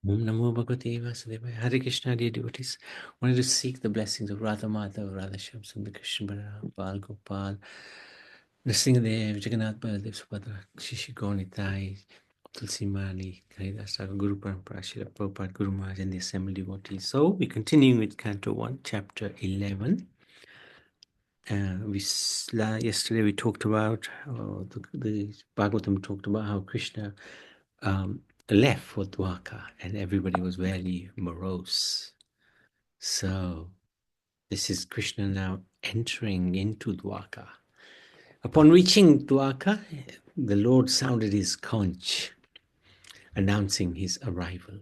Om Namo Bhagavate Vasudevaya. Hare Krishna, dear devotees. Wanted to seek the blessings of Radha Madhava, Radha Shyam Sundar Krishna Balaram, Bal Gopal, Nrsimhadev, Jagannath Baladev Subhadra, Shishi Gaunitai, Tulsi Mali, Haridas Thakur, Guru Parampara, Srila Prabhupada, Guru Maharaj, and the assembled devotees. So we're continuing with Canto 1, Chapter 11. Yesterday we talked about, the Bhagavatam talked about how Krishna left for Dwarka and everybody was very morose. So this is Krishna now entering into Dwarka. Upon reaching Dwarka, the Lord sounded his conch, announcing his arrival,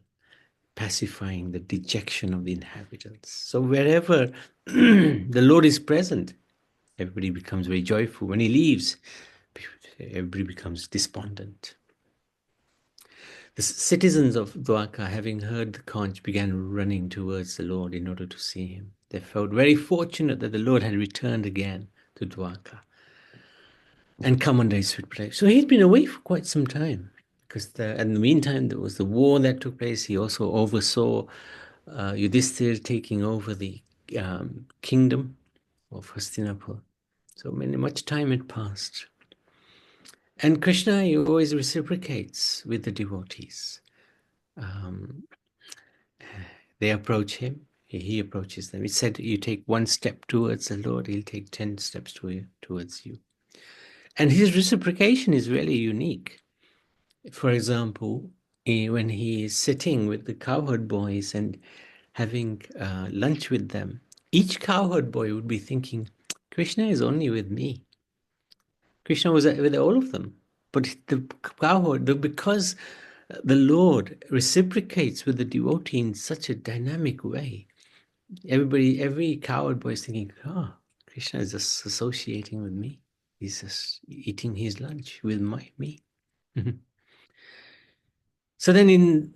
pacifying the dejection of the inhabitants. So wherever the Lord is present, everybody becomes very joyful. When he leaves, everybody becomes despondent. The citizens of Dwarka, having heard the conch, began running towards the Lord in order to see him. They felt very fortunate that the Lord had returned again to Dwarka and come under his sweet protection. So he'd been away for quite some time, because in the meantime there was the war that took place. He also oversaw Yudhishthira taking over the kingdom of Hastinapur. So much time had passed. And Krishna, he always reciprocates with the devotees. They approach him, he approaches them. It said, you take one step towards the Lord, he'll take 10 steps towards you. And his reciprocation is really unique. For example, when he is sitting with the cowherd boys and having lunch with them, each cowherd boy would be thinking, Krishna is only with me. Krishna was with all of them. But the cowherd, because the Lord reciprocates with the devotee in such a dynamic way, every cowherd boy is thinking, Krishna is just associating with me. He's just eating his lunch with me. So then in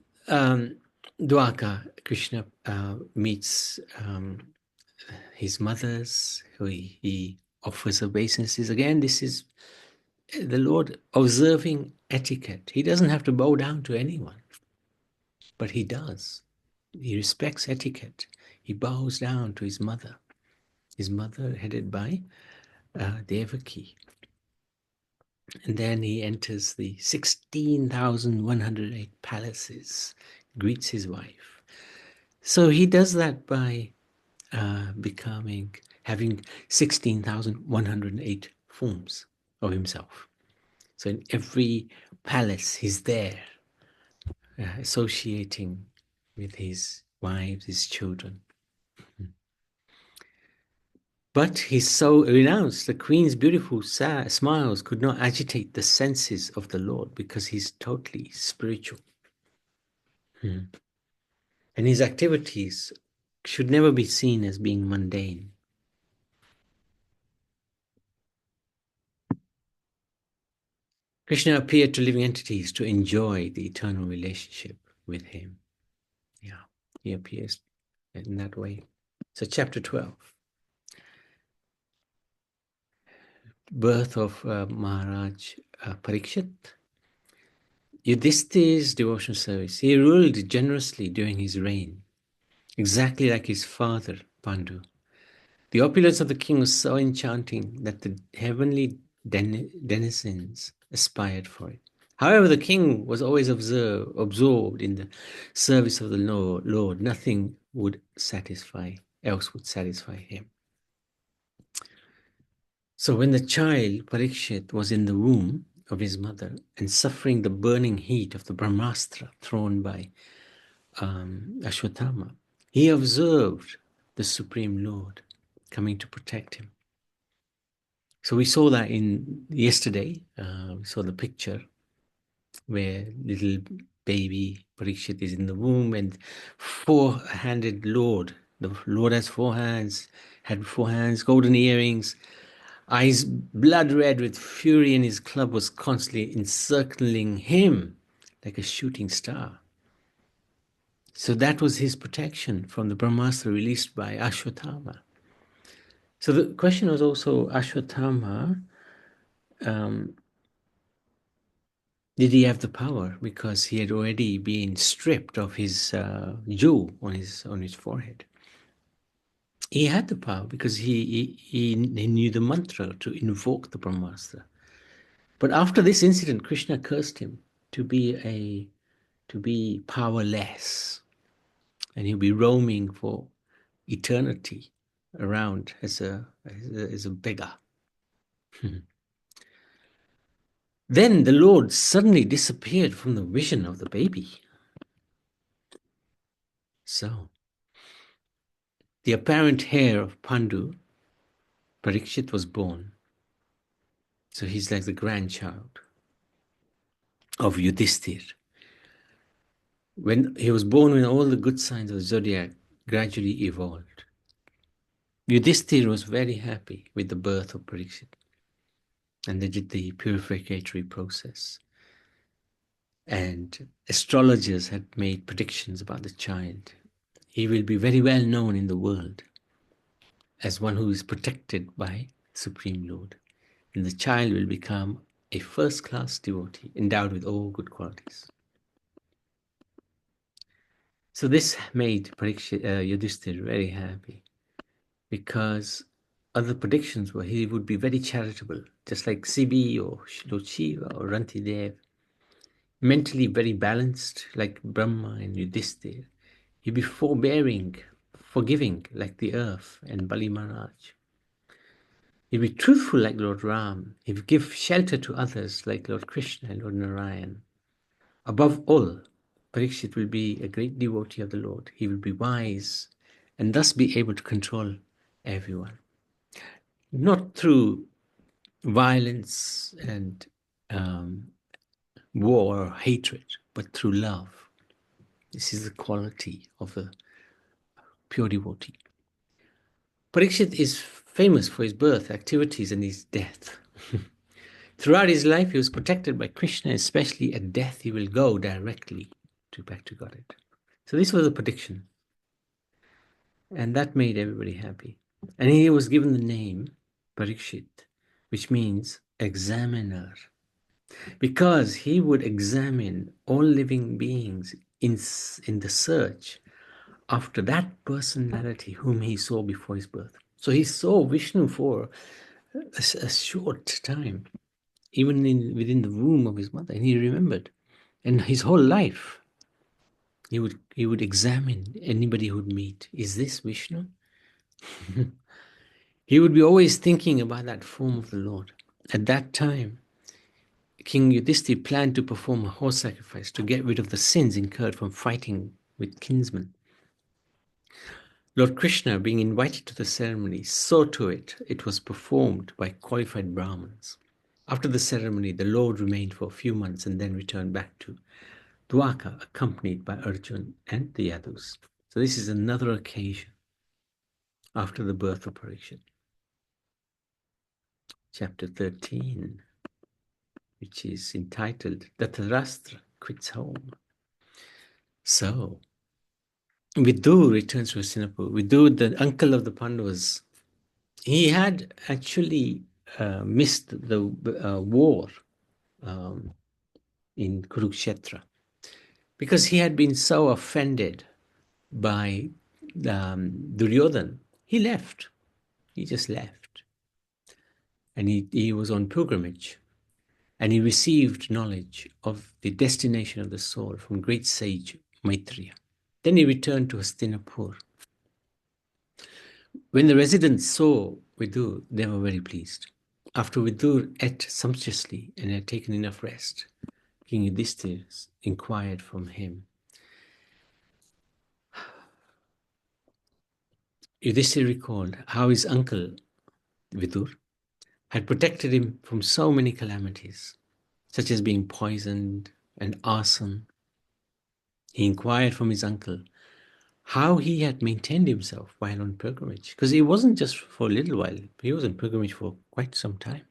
Dwarka, Krishna meets his mothers, who he offers obeisances. Again, this is the Lord observing etiquette. He doesn't have to bow down to anyone, but he does. He respects etiquette. He bows down to his mother headed by Devaki. And then he enters the 16,108 palaces, greets his wife. So he does that by having 16,108 forms of himself. So in every palace, he's there, associating with his wives, his children. But he's so renounced. The queen's beautiful smiles could not agitate the senses of the Lord, because he's totally spiritual. And his activities should never be seen as being mundane. Krishna appeared to living entities to enjoy the eternal relationship with him. Yeah, he appears in that way. So chapter 12. Birth of Maharaj Parikshit. Yudhishthira's devotional service. He ruled generously during his reign, exactly like his father, Pandu. The opulence of the king was so enchanting that the heavenly denizens aspired for it. However, the king was always absorbed in the service of the Lord. Nothing else would satisfy him. So when the child, Parikshit, was in the womb of his mother and suffering the burning heat of the Brahmastra thrown by Ashwatthama, he observed the Supreme Lord coming to protect him. So we saw that yesterday. We saw the picture where little baby Parikshit is in the womb, and four-handed Lord. The Lord has 4 hands, had 4 hands, golden earrings, eyes blood red with fury, and his club was constantly encircling him like a shooting star. So that was his protection from the Brahmastra released by Ashwatthama. So the question was also, Ashwatthama Did he have the power? Because he had already been stripped of his jewel on his forehead. He had the power because he knew the mantra to invoke the Brahmastra. But after this incident, Krishna cursed him to be powerless, and he'll be roaming for eternity around as a beggar. Then the Lord suddenly disappeared from the vision of the baby. So the apparent heir of Pandu, Parikshit, was born. So he's like the grandchild of Yudhishthir. When he was born, when all the good signs of the zodiac gradually evolved, Yudhishthir was very happy with the birth of Parikshit, and they did the purificatory process. And astrologers had made predictions about the child. He will be very well known in the world as one who is protected by Supreme Lord. And the child will become a first-class devotee, endowed with all good qualities. So this made Yudhishthir very happy, because other predictions were he would be very charitable, just like Sibi or Lord Shiva or Rantidev. Mentally very balanced, like Brahma and Yudhishthir. He'd be forbearing, forgiving, like the earth and Bali Maharaj. He'd be truthful, like Lord Ram. He'd give shelter to others, like Lord Krishna and Lord Narayan. Above all, Parikshit will be a great devotee of the Lord. He will be wise and thus be able to control everyone. Not through violence and war or hatred, but through love. This is the quality of a pure devotee. Parikshit is famous for his birth, activities, and his death. Throughout his life, he was protected by Krishna, especially at death, he will go directly back to Godhead. So this was a prediction, and that made everybody happy. And he was given the name Parikshit, which means examiner, because he would examine all living beings in the search after that personality whom he saw before his birth. So he saw Vishnu for a short time, even within the womb of his mother, and he remembered. And his whole life, he would examine anybody who would meet. Is this Vishnu? He would be always thinking about that form of the Lord. At that time, King Yudhishthira planned to perform a horse sacrifice to get rid of the sins incurred from fighting with kinsmen. Lord Krishna, being invited to the ceremony, saw to it it was performed by qualified Brahmins. After the ceremony, the Lord remained for a few months and then returned back to Dwarka, accompanied by Arjun and the Yadus. So this is another occasion after the birth of Parikshit. Chapter 13, which is entitled Dhatarashtra Quits Home. So, Vidur returns to Hastinapur. Vidur, the uncle of the Pandavas, he had actually missed the war in Kurukshetra, because he had been so offended by Duryodhan. He left. He just left. And he was on pilgrimage. And he received knowledge of the destination of the soul from great sage Maitreya. Then he returned to Hastinapur. When the residents saw Vidur, they were very pleased. After Vidur ate sumptuously and had taken enough rest, King Yudhishthira inquired from him. Yudhishthira recalled how his uncle, Vidur, had protected him from so many calamities, such as being poisoned and arson. He inquired from his uncle how he had maintained himself while on pilgrimage, because it wasn't just for a little while, he was on pilgrimage for quite some time.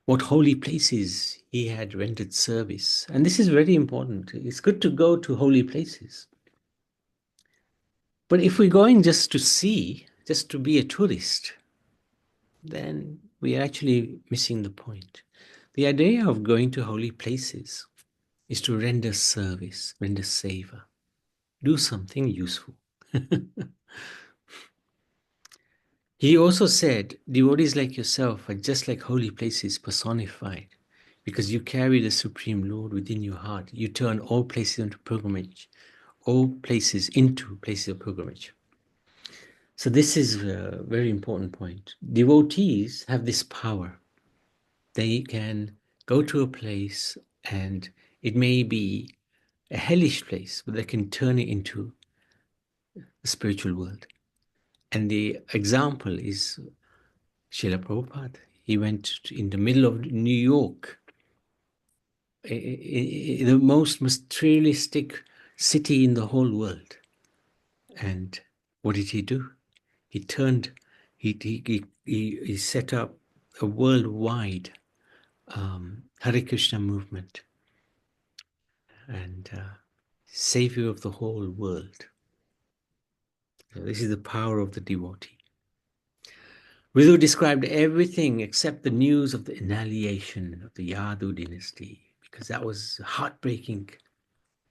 What holy places he had rendered service. And this is very important. It's good to go to holy places. But if we're going just to see, just to be a tourist, then we are actually missing the point. The idea of going to holy places is to render service, render savor, do something useful. He also said, devotees like yourself are just like holy places personified, because you carry the Supreme Lord within your heart. You turn all places into pilgrimage, all places into places of pilgrimage. So this is a very important point. Devotees have this power. They can go to a place and it may be a hellish place, but they can turn it into the spiritual world. And the example is Srila Prabhupada. He went in the middle of New York, the most materialistic city in the whole world. And what did he do? He turned, he set up a worldwide Hare Krishna movement and savior of the whole world. So this is the power of the devotee. Vidu described everything except the news of the annihilation of the Yadu dynasty, because that was heartbreaking.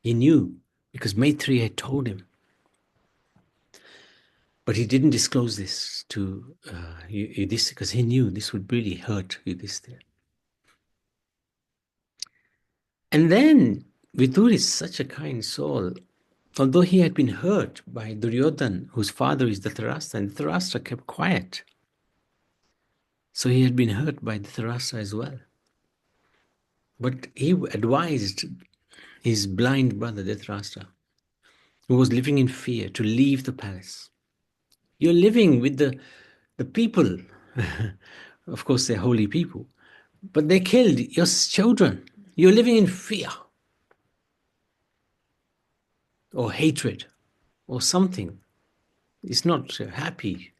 He knew, because Maitri had told him. But he didn't disclose this to Yudhishthira, because he knew this would really hurt Yudhishthira. And then Vidur is such a kind soul. Although he had been hurt by Duryodhan, whose father is Dhritarashtra, and Dhritarashtra kept quiet. So he had been hurt by Dhritarashtra as well. But he advised his blind brother Dhritarashtra, who was living in fear, to leave the palace. You're living with the people. Of course, they're holy people. But they killed your children. You're living in fear or hatred or something. It's not happy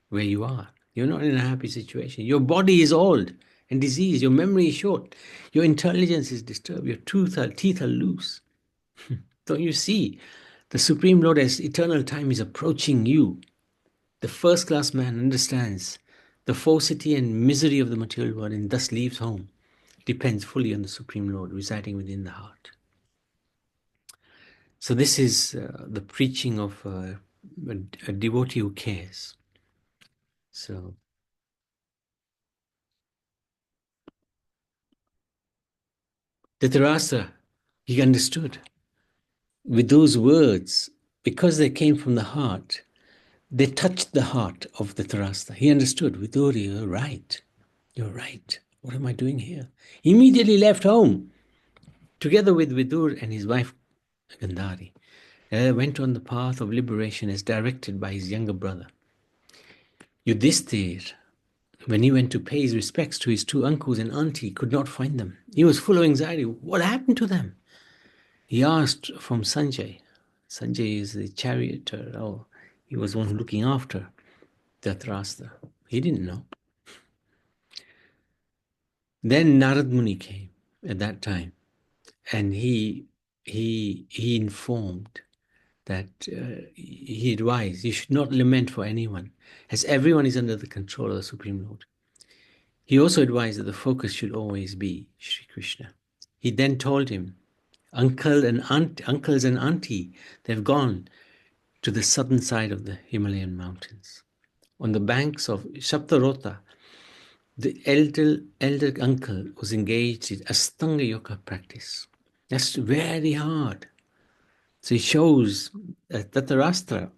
where you are. You're not in a happy situation. Your body is old and diseased. Your memory is short. Your intelligence is disturbed. Your teeth are loose. Don't you see? The Supreme Lord, as eternal time is approaching you, the first-class man understands the falsity and misery of the material world and thus leaves home. Depends fully on the Supreme Lord residing within the heart. So this is the preaching of a devotee who cares. So Dhritarashtra, he understood with those words, because they came from the heart, they touched the heart of Dhritarashtra. He understood, Viduri, you're right. You're right. What am I doing here? He immediately left home, together with Vidur and his wife Gandhari. Went on the path of liberation as directed by his younger brother. Yudhishthir, when he went to pay his respects to his two uncles and auntie, could not find them. He was full of anxiety. What happened to them? He asked from Sanjay. Sanjay is the charioteer. Oh, he was one looking after Dhritarashtra. He didn't know. Then Narad Muni came at that time, and he informed that he advised you should not lament for anyone, as everyone is under the control of the Supreme Lord. He also advised that the focus should always be Shri Krishna. He then told him, uncles and auntie, they've gone to the southern side of the Himalayan mountains. On the banks of Saptarota, the elder uncle was engaged in Astanga Yoga practice. That's very hard. So it shows that Dhritarashtra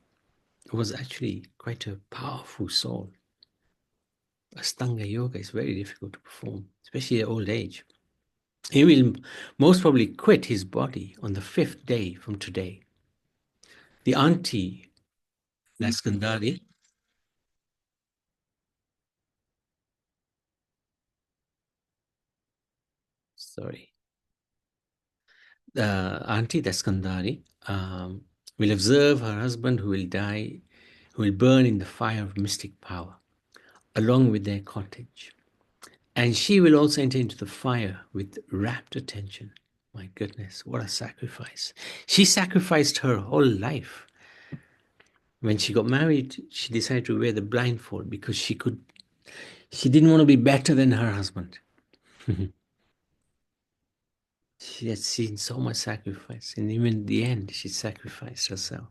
was actually quite a powerful soul. Astanga Yoga is very difficult to perform, especially at old age. He will most probably quit his body on the 5th day from today. The auntie, Laskandari, Auntie Daskandari will observe her husband who will die, who will burn in the fire of mystic power, along with their cottage. And she will also enter into the fire with rapt attention. My goodness, what a sacrifice. She sacrificed her whole life. When she got married, she decided to wear the blindfold because she didn't want to be better than her husband. She had seen so much sacrifice, and even in the end, she sacrificed herself.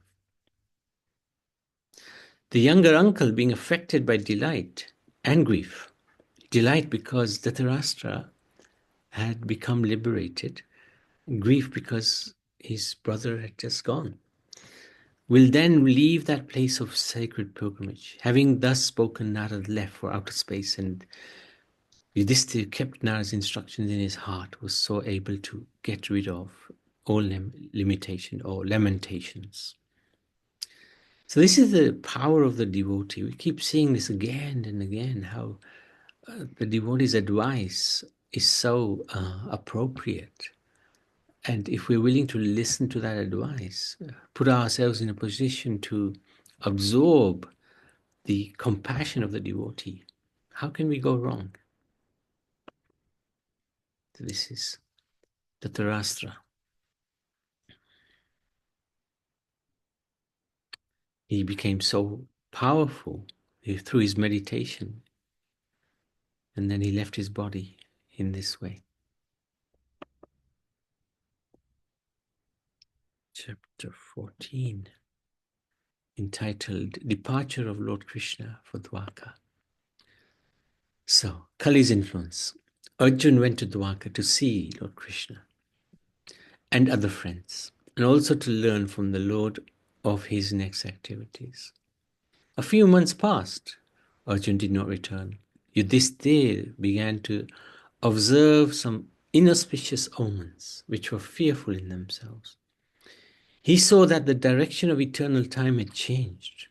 The younger uncle being affected by delight and grief. Delight because Dhritarashtra had become liberated, grief because his brother had just gone, will then leave that place of sacred pilgrimage. Having thus spoken, Narad left for outer space, and Yudhishthira kept Narad's instructions in his heart, was so able to get rid of all limitation or lamentations. So this is the power of the devotee. We keep seeing this again and again, how the devotee's advice is so appropriate. And if we're willing to listen to that advice, put ourselves in a position to absorb the compassion of the devotee, how can we go wrong? So this is Dhritarashtra. He became so powerful through his meditation, and then he left his body in this way. Chapter 14, entitled Departure of Lord Krishna for Dwarka. So, Kali's influence. Arjun went to Dwarka to see Lord Krishna and other friends, and also to learn from the Lord of his next activities. A few months passed. Arjun did not return. Yudhishthira began to observe some inauspicious omens, which were fearful in themselves. He saw that the direction of eternal time had changed,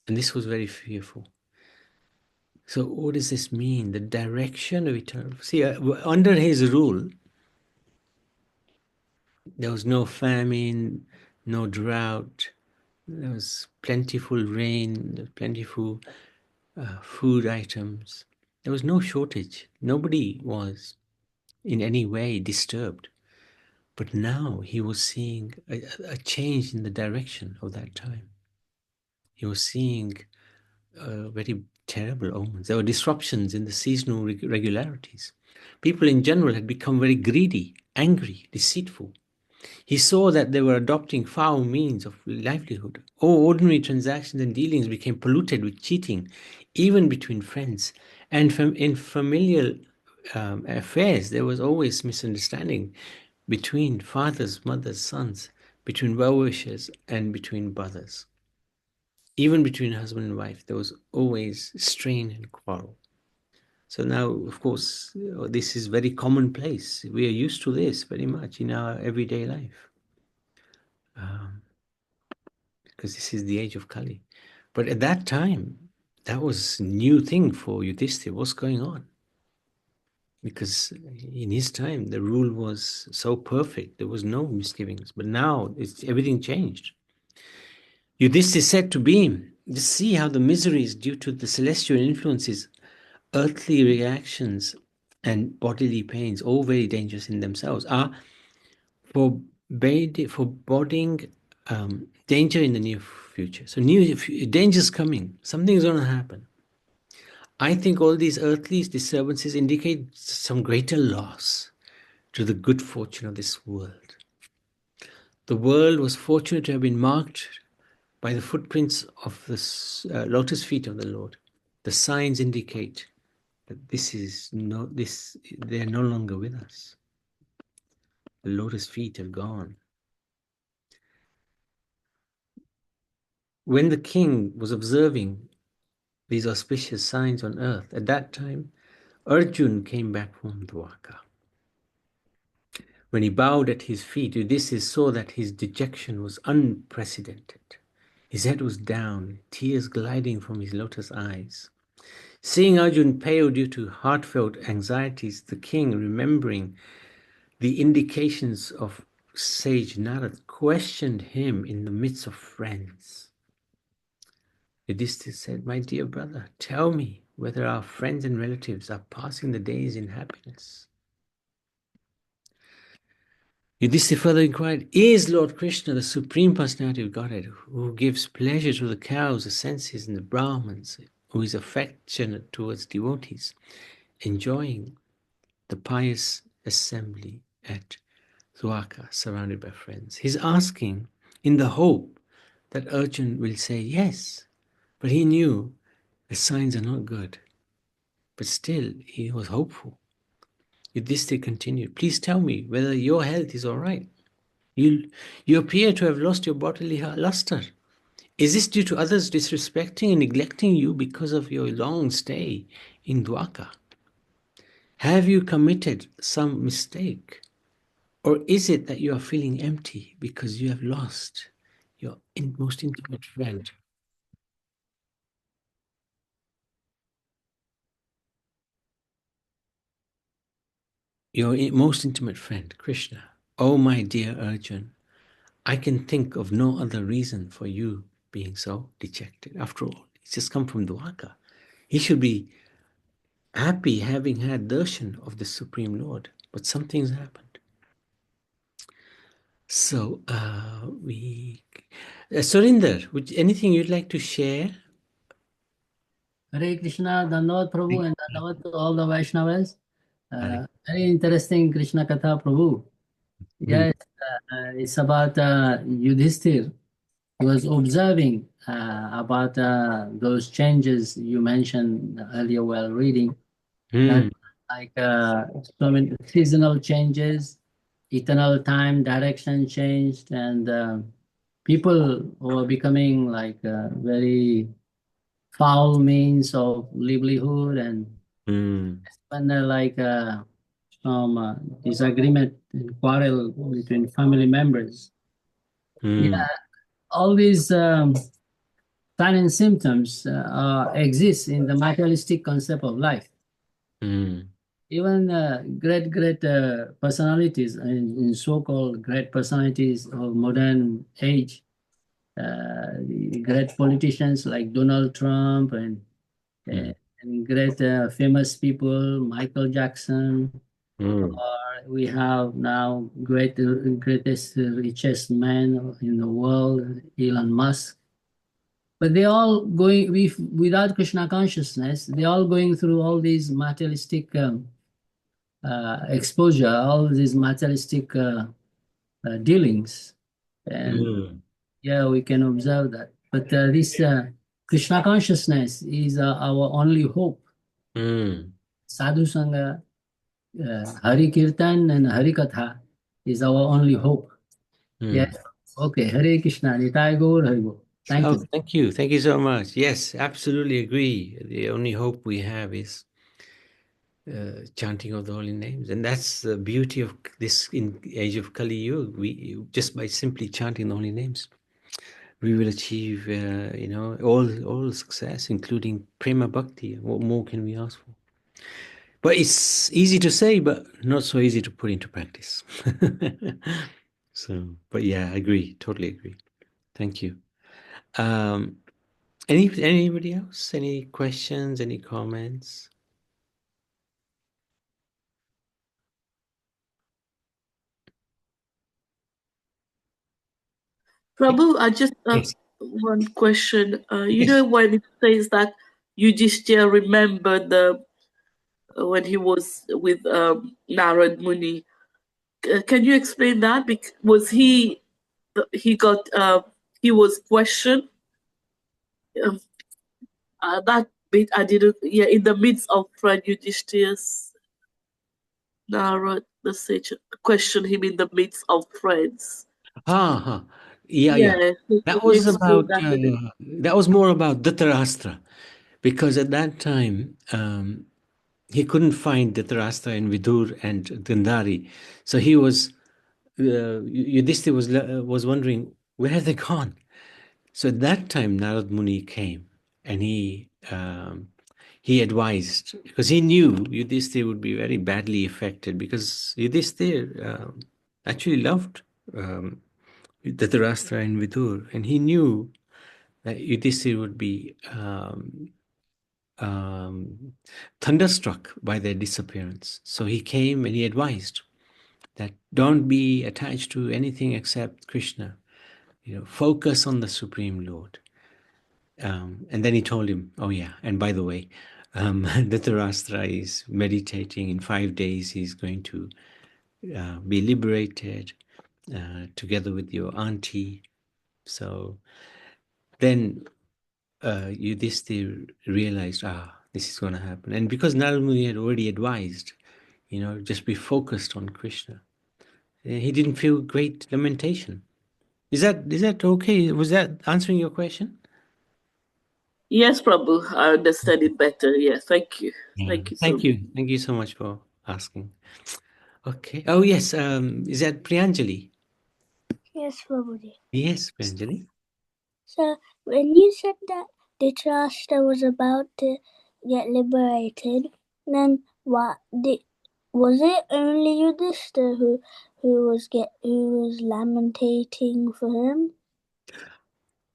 and this was very fearful. So what does this mean? The direction of eternal... See, under his rule, there was no famine, no drought. There was plentiful rain, plentiful food items. There was no shortage. Nobody was in any way disturbed. But now he was seeing a change in the direction of that time. He was seeing very terrible omens. There were disruptions in the seasonal regularities. People in general had become very greedy, angry, deceitful. He saw that they were adopting foul means of livelihood. All ordinary transactions and dealings became polluted with cheating, even between friends. And in familial affairs, there was always misunderstanding between fathers, mothers, sons, between well-wishers and between brothers. Even between husband and wife, there was always strain and quarrel. So now, of course, this is very commonplace. We are used to this very much in our everyday life. Because this is the age of Kali. But at that time, that was a new thing for Yudhishthira. What's going on? Because in his time, the rule was so perfect. There was no misgivings. But now, everything changed. Yudhishthira said to Bhim, just see how the miseries due to the celestial influences, earthly reactions, and bodily pains, all very dangerous in themselves, are foreboding danger in the near future. So danger is coming. Something's going to happen. I think all these earthly disturbances indicate some greater loss to the good fortune of this world. The world was fortunate to have been marked by the footprints of the lotus feet of the Lord. The signs indicate that they are no longer with us. The lotus feet are gone. When the king was observing these auspicious signs on earth, at that time, Arjun came back from Dwarka. When he bowed at his feet, Odysseus saw that his dejection was unprecedented. His head was down, tears gliding from his lotus eyes. Seeing Arjun pale due to heartfelt anxieties, the king, remembering the indications of sage Narad, questioned him in the midst of friends. Yudhishthira said, my dear brother, tell me whether our friends and relatives are passing the days in happiness. Yudhishthira further inquired, is Lord Krishna the Supreme Personality of Godhead, who gives pleasure to the cows, the senses, and the Brahmins, who is affectionate towards devotees, enjoying the pious assembly at Dwarka, surrounded by friends. He's asking in the hope that Arjun will say yes, but he knew the signs are not good. But still, he was hopeful. Yudhishthir continued, please tell me whether your health is all right. You appear to have lost your bodily luster. Is this due to others disrespecting and neglecting you because of your long stay in Dwarka? Have you committed some mistake? Or is it that you are feeling empty because you have lost your most intimate friend? Your most intimate friend, Krishna. Oh, my dear Arjun, I can think of no other reason for you being so dejected. After all, he's just come from Dwarka. He should be happy having had darshan of the Supreme Lord, but something's happened. So, Surinder, anything you'd like to share? Hare Krishna, Dandavad Prabhu, and Dandavad to all the Vaishnavas. Hare. Very interesting Krishna Katha, Prabhu. Mm, Yes, it's about Yudhishthir. He was observing about those changes you mentioned earlier while reading, that mm, like so many seasonal changes, eternal time, direction changed, and people were becoming like very foul means of livelihood, and mm, when like some disagreement and quarrel between family members. mm, Yeah, all these signs and symptoms exist in the materialistic concept of life. mm, Even great personalities in so-called great personalities of modern age, the great politicians like Donald Trump uh, mm, and great famous people, Michael Jackson, mm, or we have now greatest richest man in the world, Elon Musk. But they all going without Krishna consciousness. They all going through all these materialistic exposure, all these materialistic dealings, and mm, yeah, we can observe that. But this Krishna consciousness is our only hope. mm, Sadhu Sangha, Hari Kirtan, and Hari Katha is our only hope. Yes. mm. Okay. Hare Krishna. Nitai Gaur Hari Bol. Thank Oh, you. thank you. Thank you so much. Yes, absolutely agree. The only hope we have is chanting of the holy names. And that's the beauty of this in age of Kali Yuga. We just by simply chanting the holy names, we will achieve, all success, including prema bhakti. What more can we ask for? But it's easy to say, but not so easy to put into practice. So, but yeah, I agree. Totally agree. Thank you. Um, anybody else? Any questions? Any comments? Prabhu, I just Yes. one question. You Yes. know when it says that Yudhishthira remembered the when he was with Narad Muni. Can you explain that? Was he got he was questioned? Um, that bit I didn't. Yeah, in the midst of friend Yudhishthira's Narad, the sage questioned him in the midst of friends. Ah, yeah, yeah. Yeah, so That can you was explain about. that a bit? That was more about Dhritarashtra, because at that time he couldn't find Dhritarashtra and Vidur and Gandhari, so he was. Yudhishthira was wondering where have they gone. So at that time, Narad Muni came and he advised because he knew Yudhishthira would be very badly affected because Yudhishthira actually loved um, Dhritarashtra and Vidur, and he knew that Yudhishthira would be um, thunderstruck by their disappearance. So he came and he advised that don't be attached to anything except Krishna. Focus on the Supreme Lord. And then he told him, "Oh yeah, and by the way, Dhritarashtra is meditating. In 5 days, he's going to be liberated together with your auntie. So then Yudhishthir realized, this is going to happen. And because Narada Muni had already advised, just be focused on Krishna, he didn't feel great lamentation. Is that okay? Was that answering your question? Yes, Prabhu, I understand it better. Yeah, thank you. Yeah. Thank you so Thank much. you. Thank you so much for asking. Okay. Oh, yes. Is that Priyanjali? Yes, Prabhuji. Yes, Priyanjali. So when you said that Dhritarashtra was about to get liberated, then what did was it only Yudhishthira who was lamentating for him?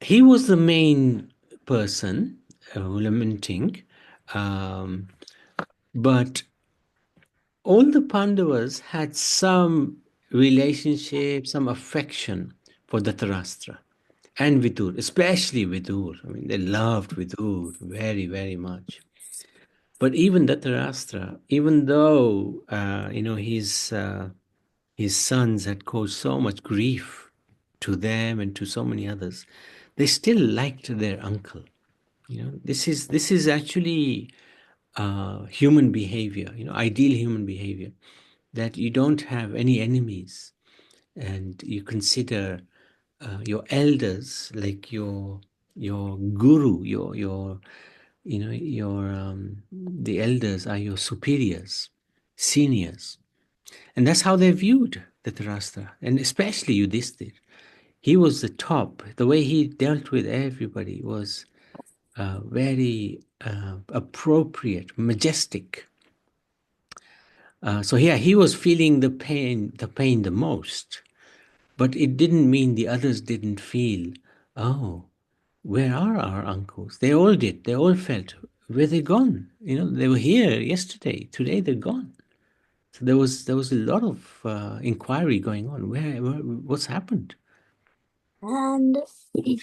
He was the main person lamenting, but all the Pandavas had some relationship, some affection for Dhritarashtra and Vidur, especially Vidur. I mean, they loved Vidur very, very much. But even Dhritarashtra, even though his sons had caused so much grief to them and to so many others, they still liked their uncle. This is actually human behavior, ideal human behavior, that you don't have any enemies and you consider your elders like your guru, your the elders are your superiors, seniors, and that's how they viewed Dhritarashtra, and especially Yudhishthir. He was the top. The way he dealt with everybody was very appropriate, majestic. So yeah, he was feeling the pain the most, but it didn't mean the others didn't feel. Oh, where are our uncles? They all did. They all felt. Where they gone? They were here yesterday. Today they're gone. So there was a lot of inquiry going on. What's happened? And did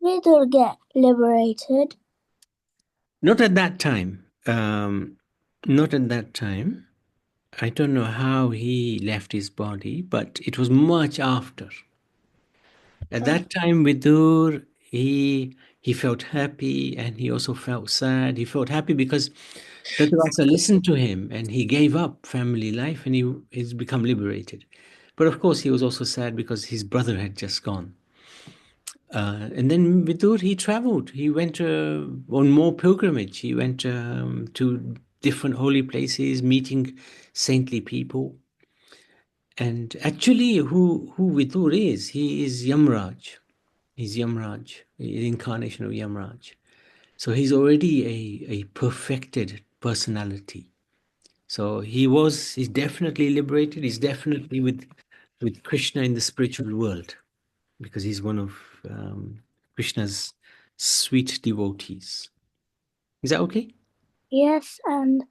Vidur get liberated? Not at that time. Not at that time. I don't know how he left his body, but it was much after. At that time, Vidur, he felt happy and he also felt sad. He felt happy because Dhritarashtra listened to him and he gave up family life and he's become liberated. But of course, he was also sad because his brother had just gone. And then Vidur, he traveled. He went on more pilgrimage. He went to different holy places, meeting saintly people. And actually, who Vidur is, he is Yamraj. He's Yamraj, the incarnation of Yamraj. So he's already a perfected personality. So he's definitely liberated. He's definitely with Krishna in the spiritual world because he's one of Krishna's sweet devotees. Is that okay? Yes, and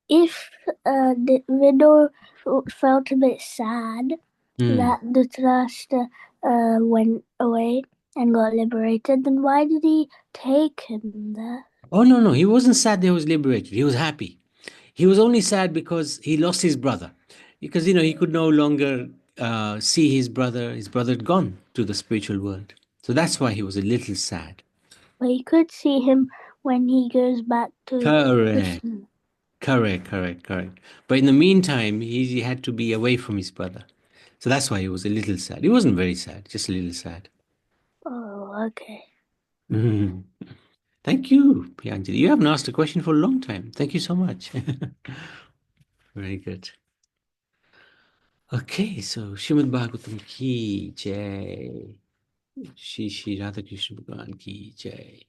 if Vidur felt a bit sad that Dhritarashtra went away and got liberated, then why did he take him there? Oh, no. He wasn't sad that he was liberated. He was happy. He was only sad because he lost his brother. Because, he could no longer see his brother. His brother had gone to the spiritual world. So that's why he was a little sad. But you could see him when he goes back to Correct. Krishna. Correct. But in the meantime, he had to be away from his brother. So that's why he was a little sad. He wasn't very sad, just a little sad. Oh, okay. Mhm. Thank you, Pianjali. You haven't asked a question for a long time. Thank you so much. Very good. Okay, so Srimad Bhagavatam ki jai. Shri Shri Radha Krishna Bhagavan ki jai.